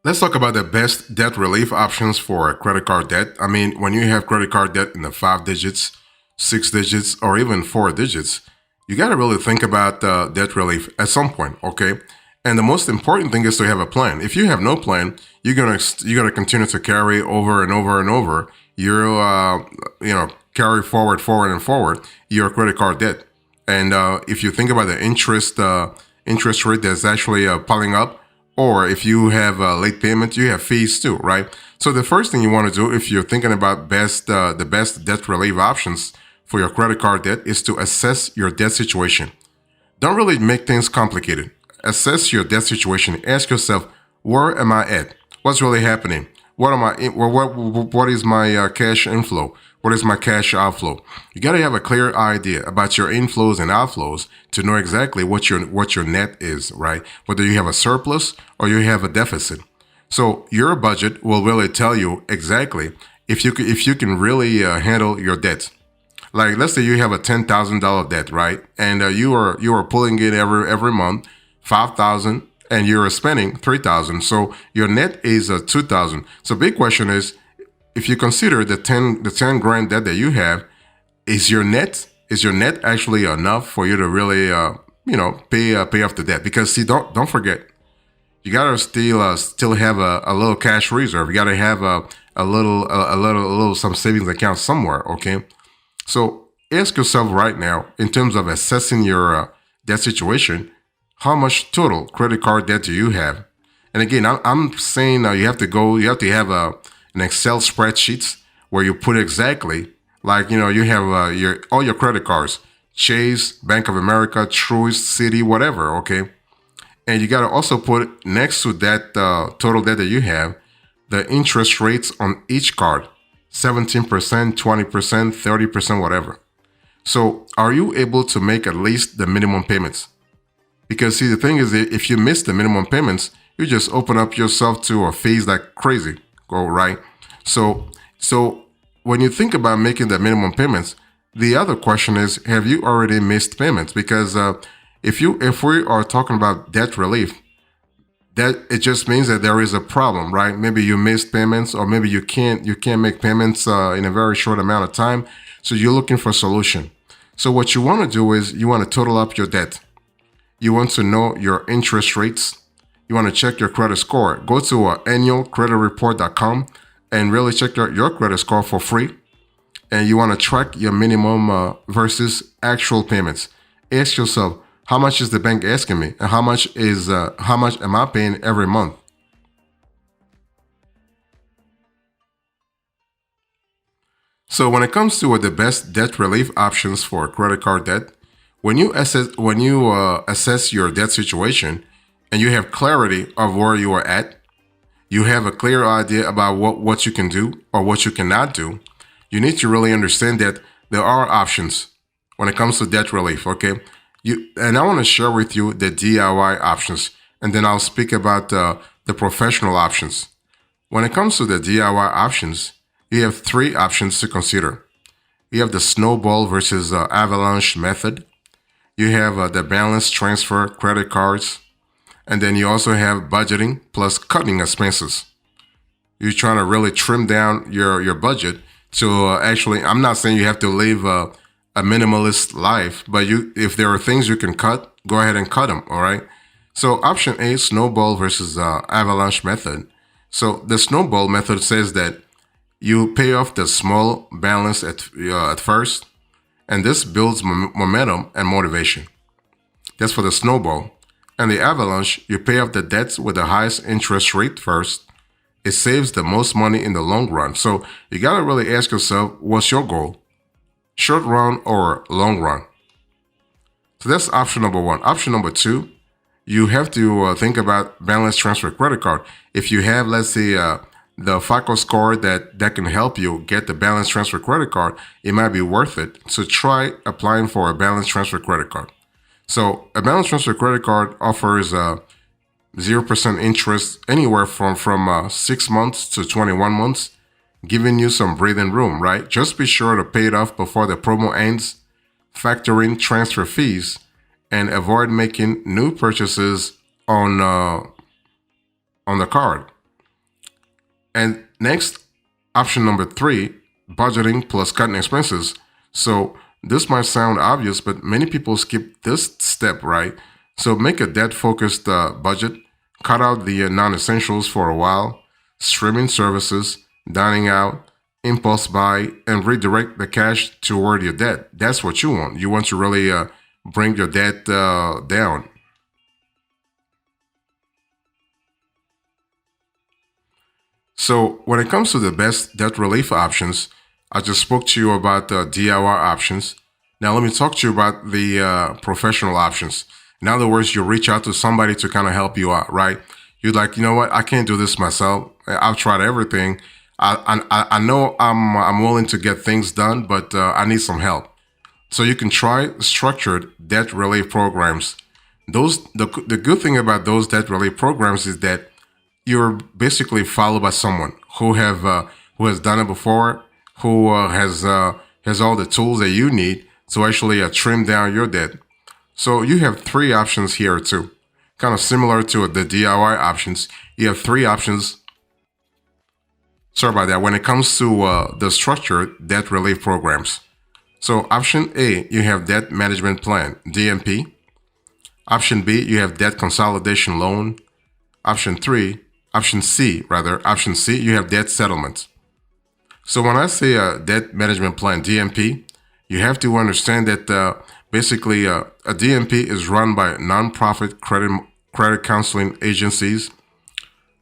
Let's talk about the best debt relief options for credit card debt. I mean, when you have credit card debt in the 5 digits, 6 digits, or even 4 digits, you got to really think about debt relief at some point, okay? And the most important thing is to have a plan. If you have no plan, you're gonna continue to carry over and over and over. Carry forward, forward and forward your credit card debt. And if you think about the interest rate that's actually piling up, or if you have late payment, you have fees too, right? So the first thing you want to do if you're thinking about the best debt relief options for your credit card debt is to assess your debt situation. Don't really make things complicated. Assess your debt situation. Ask yourself, where am I at? What's really happening? What am I? What is my cash inflow? What is my cash outflow? You got to have a clear idea about your inflows and outflows to know exactly what your net is, right? Whether you have a surplus or you have a deficit. So your budget will really tell you exactly if you can really handle your debt. Like let's say you have a $10,000 debt, right? And you are pulling it every month, 5,000, and you're spending 3,000. So your net is 2,000. So big question is, if you consider the ten grand debt that you have, is your net actually enough for you to really pay off the debt? Because see, don't forget, you gotta still have a little cash reserve. You gotta have a little some savings account somewhere. Okay, so ask yourself right now, in terms of assessing your debt situation, how much total credit card debt do you have? And again, I'm saying you have to have an Excel spreadsheets where you put exactly, like, you have all your credit cards, Chase, Bank of America, Truist, Citi, whatever, okay? And you got to also put next to that total debt that you have, the interest rates on each card, 17%, 20%, 30%, whatever. So are you able to make at least the minimum payments? Because see, the thing is, if you miss the minimum payments, you just open up yourself to a fees like crazy, go right? So when you think about making the minimum payments, the other question is, have you already missed payments? Because if we are talking about debt relief, that it just means that there is a problem, right? Maybe you missed payments, or maybe you can't make payments in a very short amount of time. So you're looking for a solution. So what you want to do is you want to total up your debt. You want to know your interest rates. You want to check your credit score. Go to annualcreditreport.com and really check your credit score for free. And you want to track your minimum versus actual payments. Ask yourself, how much is the bank asking me, and how much am I paying every month? So when it comes to the best debt relief options for credit card debt, when you assess your debt situation and you have clarity of where you are at, you have a clear idea about what you can do or what you cannot do. You need to really understand that there are options when it comes to debt relief. Okay, and I want to share with you the DIY options, and then I'll speak about the professional options. When it comes to the DIY options, you have three options to consider. You have the snowball versus avalanche method. You have the balance transfer credit cards, and then you also have budgeting plus cutting expenses. You're trying to really trim down your budget to actually. I'm not saying you have to live a minimalist life, but if there are things you can cut, go ahead and cut them. All right. So option A, snowball versus avalanche method. So the snowball method says that you pay off the small balance at first, and this builds momentum and motivation. That's for the snowball. And the avalanche, you pay off the debts with the highest interest rate first. It saves the most money in the long run. So you got to really ask yourself, what's your goal? Short run or long run? So that's option number one. Option number two, you have to think about balance transfer credit card. If you have, let's say, the FICO score that can help you get the balance transfer credit card, it might be worth it. So try applying for a balance transfer credit card. So a balance transfer credit card offers 0% interest anywhere from 6 months to 21 months, giving you some breathing room, right? Just be sure to pay it off before the promo ends, factor in transfer fees, and avoid making new purchases on the card. And next, option number 3, budgeting plus cutting expenses. So this might sound obvious, but many people skip this step, right? So make a debt-focused budget, cut out the non-essentials for a while, streaming services, dining out, impulse buy, and redirect the cash toward your debt. That's what you want. You want to really bring your debt down. So when it comes to the best debt relief options, I just spoke to you about the DIY options. Now let me talk to you about the professional options. In other words, you reach out to somebody to kind of help you out, right? You're like, you know what? I can't do this myself. I've tried everything. I know I'm willing to get things done, but I need some help. So you can try structured debt relief programs. The good thing about those debt relief programs is that you're basically followed by someone who has done it before, who has all the tools that you need to actually trim down your debt. So you have 3 options here too, kind of similar to the DIY options. You have 3 options. Sorry about that. When it comes to the structured debt relief programs. So option A, you have debt management plan, DMP. Option B, you have debt consolidation loan. Option C, you have debt settlement. So when I say debt management plan, DMP, you have to understand that basically a DMP is run by nonprofit credit counseling agencies.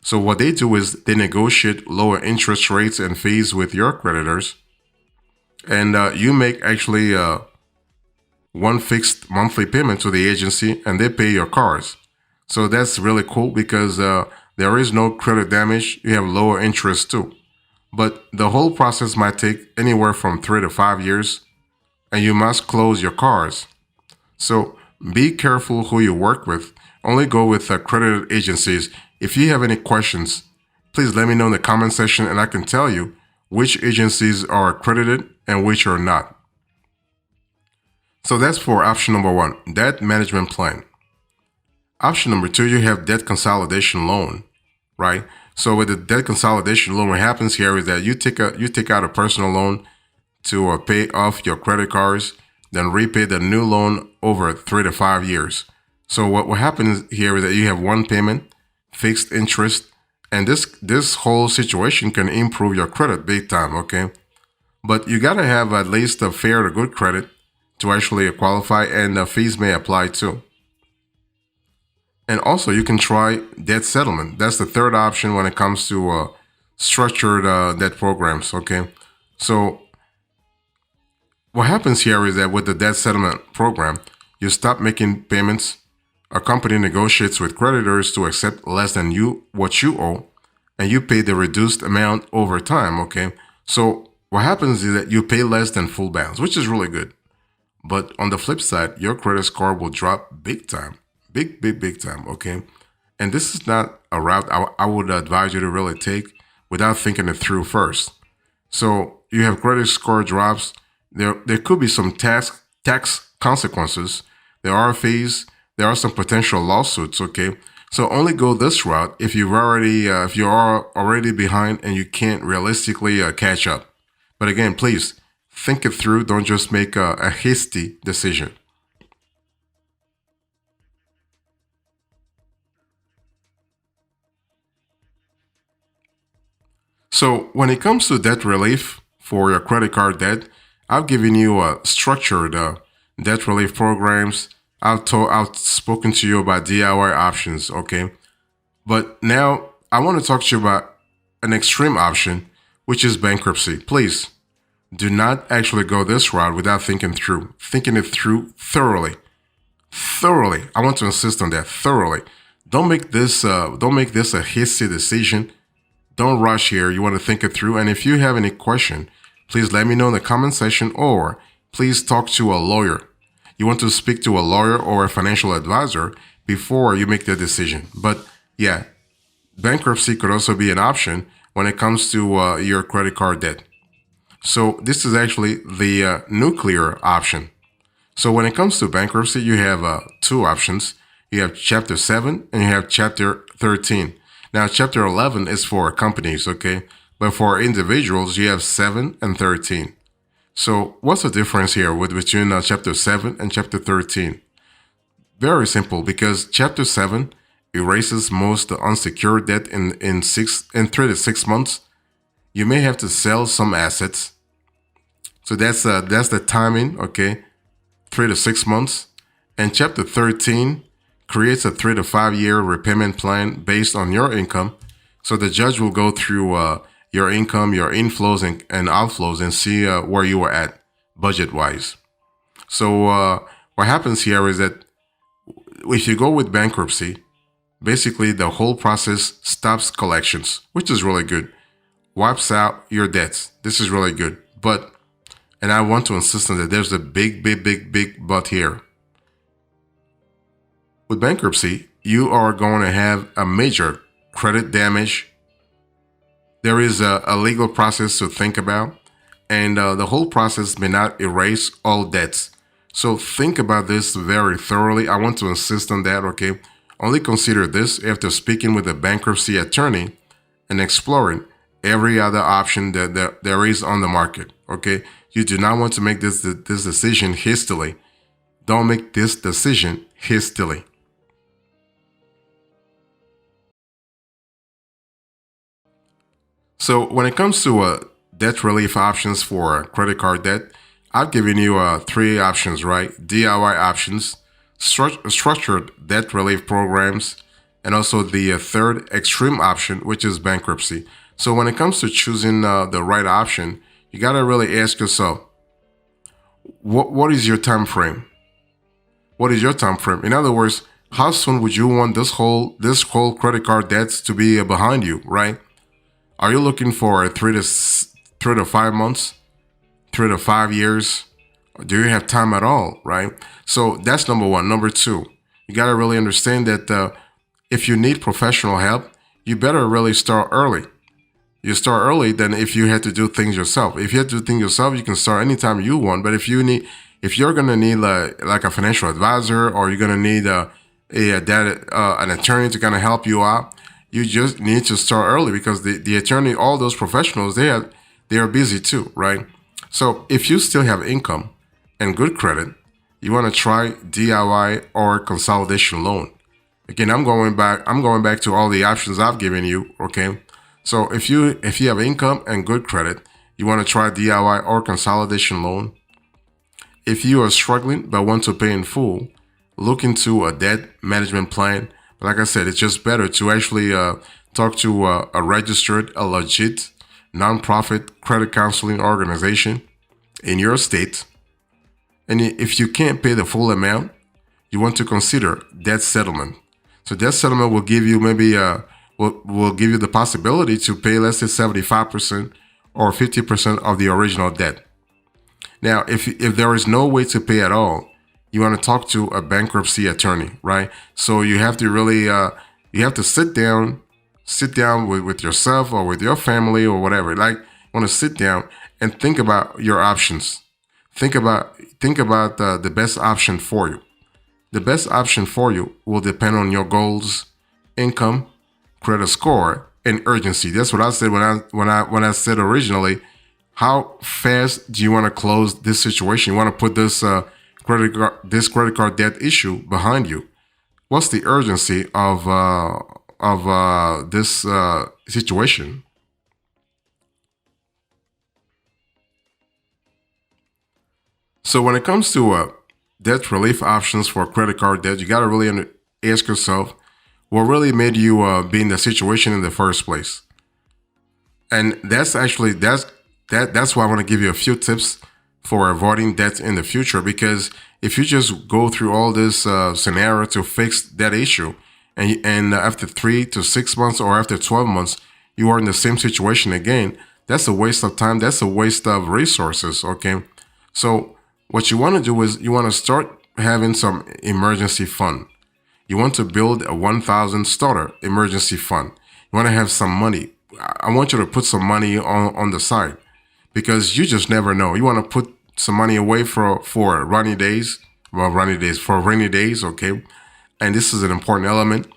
So what they do is they negotiate lower interest rates and fees with your creditors, and you make actually one fixed monthly payment to the agency, and they pay your cars. So that's really cool because there is no credit damage. You have lower interest too. But the whole process might take anywhere from 3 to 5 years, and you must close your cars. So be careful who you work with. Only go with accredited agencies. If you have any questions, please let me know in the comment section and I can tell you which agencies are accredited and which are not. So that's for option number 1, debt management plan. Option number 2, you have debt consolidation loan, right? So with the debt consolidation loan, what happens here is that you take out a personal loan to pay off your credit cards, then repay the new loan over 3 to 5 years. So what happens here is that you have one payment, fixed interest, and this whole situation can improve your credit big time, okay? But you gotta have at least a fair to good credit to actually qualify, and the fees may apply too. And also, you can try debt settlement. That's the third option when it comes to structured debt programs, okay? So what happens here is that with the debt settlement program, you stop making payments. A company negotiates with creditors to accept less than what you owe, and you pay the reduced amount over time, okay? So what happens is that you pay less than full balance, which is really good. But on the flip side, your credit score will drop big time. Big time, okay? And this is not a route I would advise you to really take without thinking it through first. So you have credit score drops. There could be some tax consequences. There are fees. There are some potential lawsuits, okay? So only go this route if you are already behind and you can't realistically catch up. But again, please think it through. Don't just make a hasty decision. So when it comes to debt relief for your credit card debt, I've given you a structured debt relief programs. I've spoken to you about DIY options, okay? But now I want to talk to you about an extreme option, which is bankruptcy. Please do not actually go this route without thinking it through thoroughly. Thoroughly. I want to insist on that, thoroughly. Don't make this a hasty decision. Don't rush here. You want to think it through. And if you have any question, please let me know in the comment section, or please talk to a lawyer. You want to speak to a lawyer or a financial advisor before you make the decision. But yeah, bankruptcy could also be an option when it comes to your credit card debt. So this is actually the nuclear option. So when it comes to bankruptcy, you have 2 options. You have Chapter 7 and you have Chapter 13. Now, chapter 11 is for companies, okay? But for individuals, you have 7 and 13. So what's the difference here between chapter 7 and chapter 13? Very simple, because chapter 7 erases most unsecured debt in 3 to 6 months. You may have to sell some assets. So that's the timing, okay? 3 to 6 months. And chapter 13 creates a 3 to 5 year repayment plan based on your income. So the judge will go through your income, your inflows and outflows, and see where you are at budget-wise. So what happens here is that if you go with bankruptcy, basically the whole process stops collections, which is really good. Wipes out your debts. This is really good. But, and I want to insist on that there's a big but here. With bankruptcy, you are going to have a major credit damage. There is a legal process to think about, and the whole process may not erase all debts. So think about this very thoroughly. I want to insist on that, okay? Only consider this after speaking with a bankruptcy attorney and exploring every other option that there is on the market, okay? You do not want to make this decision hastily. Don't make this decision hastily. So when it comes to debt relief options for credit card debt, I've given you 3 options, right? DIY options, structured debt relief programs, and also the third extreme option, which is bankruptcy. So when it comes to choosing the right option, you got to really ask yourself, what is your time frame? What is your time frame? In other words, how soon would you want this whole credit card debts to be behind you, right? Are you looking for 3 to 5 months? 3 to 5 years? Do you have time at all, right? So that's number one. Number two, you got to really understand that if you need professional help, you better really start early. You start early than if you had to do things yourself. If you had to do things yourself, you can start anytime you want. But if you're gonna need like a financial advisor, or you're gonna need an attorney to kind of help you out, you just need to start early, because the attorney, all those professionals, they are busy too, right? So if you still have income and good credit, you want to try DIY or consolidation loan. Again, I'm going back to all the options I've given you, okay? So if you have income and good credit, you want to try DIY or consolidation loan. If you are struggling but want to pay in full, look into a debt management plan. But like I said, it's just better to actually talk to a registered, a legit nonprofit credit counseling organization in your state. And if you can't pay the full amount, you want to consider debt settlement. So debt settlement will give you will give you the possibility to pay, let's say, 75% or 50% of the original debt. Now, if there is no way to pay at all, you want to talk to a bankruptcy attorney, right? So you have to really you have to sit down with yourself or with your family or whatever. Like, you want to sit down and think about your options. Think about the best option for you. The best option for you will depend on your goals, income, credit score, and urgency. That's what I said when I said originally. How fast do you want to close this situation? You want to put this credit card debt issue behind you. What's the urgency of this situation? So when it comes to debt relief options for credit card debt, you got to really ask yourself, what really made you be in the situation in the first place? And that's why I want to give you a few tips for avoiding debt in the future. Because if you just go through all this scenario to fix that issue, and after 3 to 6 months or after 12 months, you are in the same situation again, that's a waste of time. That's a waste of resources, okay? So what you want to do is you want to start having some emergency fund. You want to build a 1,000 starter emergency fund. You want to have some money. I want you to put some money on the side, because you just never know. You want to put some money away for rainy days, okay? And this is an important element.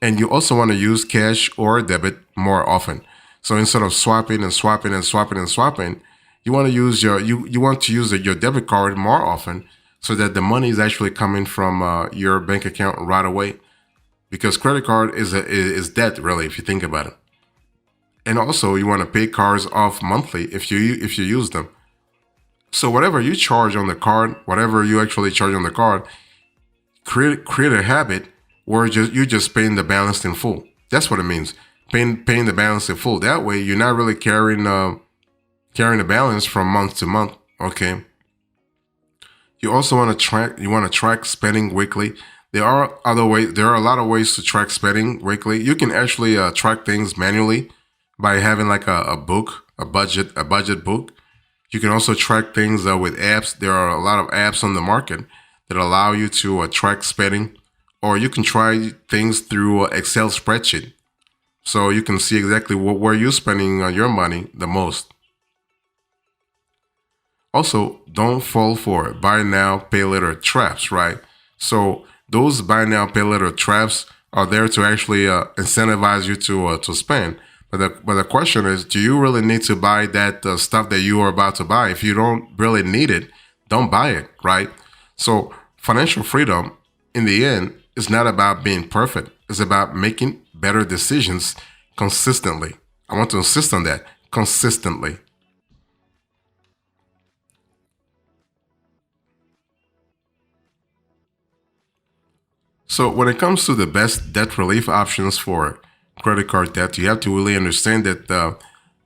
And you also want to use cash or debit more often. So instead of swapping and swapping and swapping and swapping, you want to use you want to use your debit card more often, so that the money is actually coming from your bank account right away. Because credit card is debt, really, if you think about it. And also, you want to pay cards off monthly if you use them. So whatever you charge on the card, whatever you actually charge on the card, create a habit where you're just paying the balance in full. That's what it means. Paying the balance in full. That way, you're not really carrying the balance from month to month. Okay. You also want to track. You want to track spending weekly. There are other ways. There are a lot of ways to track spending weekly. You can actually track things manually by having like a book, a budget book. You can also track things with apps. There are a lot of apps on the market that allow you to track spending, or you can try things through Excel spreadsheet, so you can see exactly where you're spending your money the most. Also, don't fall for buy now, pay later traps, right? So those buy now, pay later traps are there to actually incentivize you to spend. But the question is, do you really need to buy that stuff that you are about to buy? If you don't really need it, don't buy it, right? So financial freedom, in the end, is not about being perfect. It's about making better decisions consistently. I want to insist on that, consistently. So when it comes to the best debt relief options for credit card debt, you have to really understand that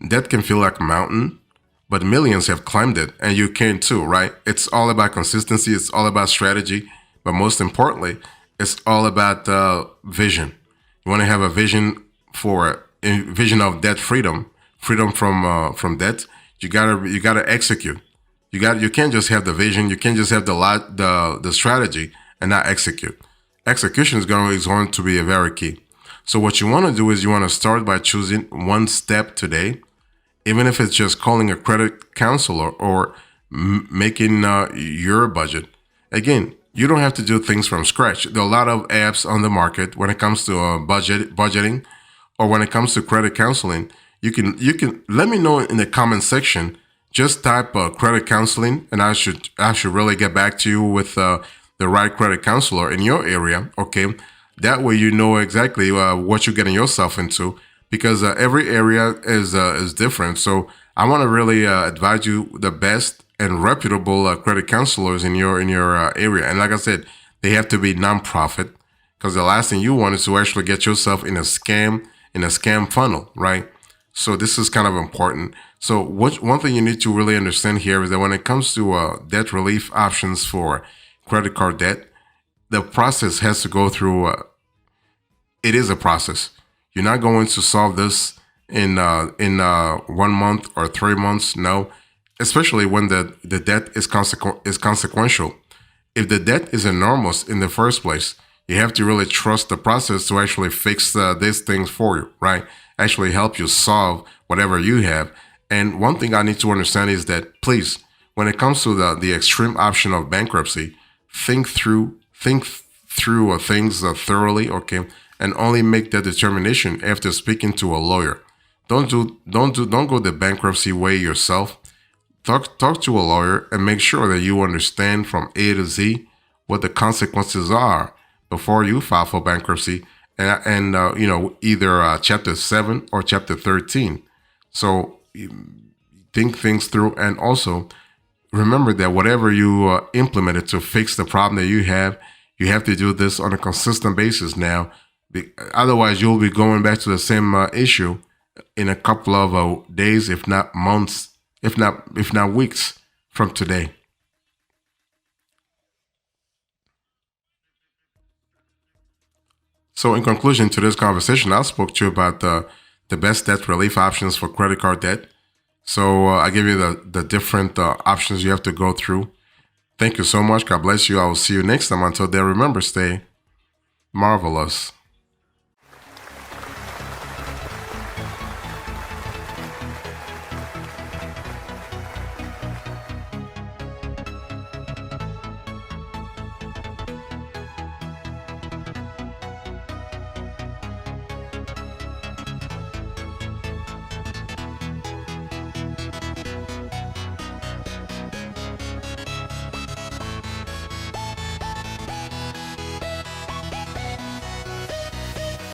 debt can feel like a mountain, but millions have climbed it, and you can too, right? It's all about consistency. It's all about strategy, but most importantly, it's all about vision. You want to have a vision of debt freedom, freedom from debt. You gotta execute. You can't just have the vision. You can't just have the strategy and not execute. Execution is going to be a very key. So what you want to do is you want to start by choosing one step today, even if it's just calling a credit counselor or making your budget. Again, you don't have to do things from scratch. There are a lot of apps on the market when it comes to budgeting, or when it comes to credit counseling. You can let me know in the comment section. Just type credit counseling, and I should really get back to you with the right credit counselor in your area. Okay, that way you know exactly what you're getting yourself into, because every area is different. So I want to really advise you the best and reputable credit counselors in your area. And like I said, they have to be nonprofit, because the last thing you want is to actually get yourself in a scam funnel, right? So this is kind of important. So one thing you need to really understand here is that when it comes to debt relief options for credit card debt, the process has to go through. It is a process. You're not going to solve this in 1 month or 3 months. No, especially when the debt is consequential. If the debt is enormous in the first place, you have to really trust the process to actually fix these things for you, right? Actually help you solve whatever you have. And one thing I need to understand is that, please, when it comes to the extreme option of bankruptcy, think through things talroughly, okay, and only make that determination after speaking to a lawyer. Don't go the bankruptcy way yourself. Talk to a lawyer and make sure that you understand from A to Z what the consequences are before you file for bankruptcy, and either chapter 7 or chapter 13. So think things through, and also remember that whatever you implemented to fix the problem that you have to do this on a consistent basis now. Otherwise, you'll be going back to the same issue in a couple of days, if not months, if not weeks from today. So, in conclusion to this conversation, I spoke to you about the best debt relief options for credit card debt. So, I give you the different options you have to go through. Thank you so much. God bless you. I will see you next time. Until then, remember, stay marvelous.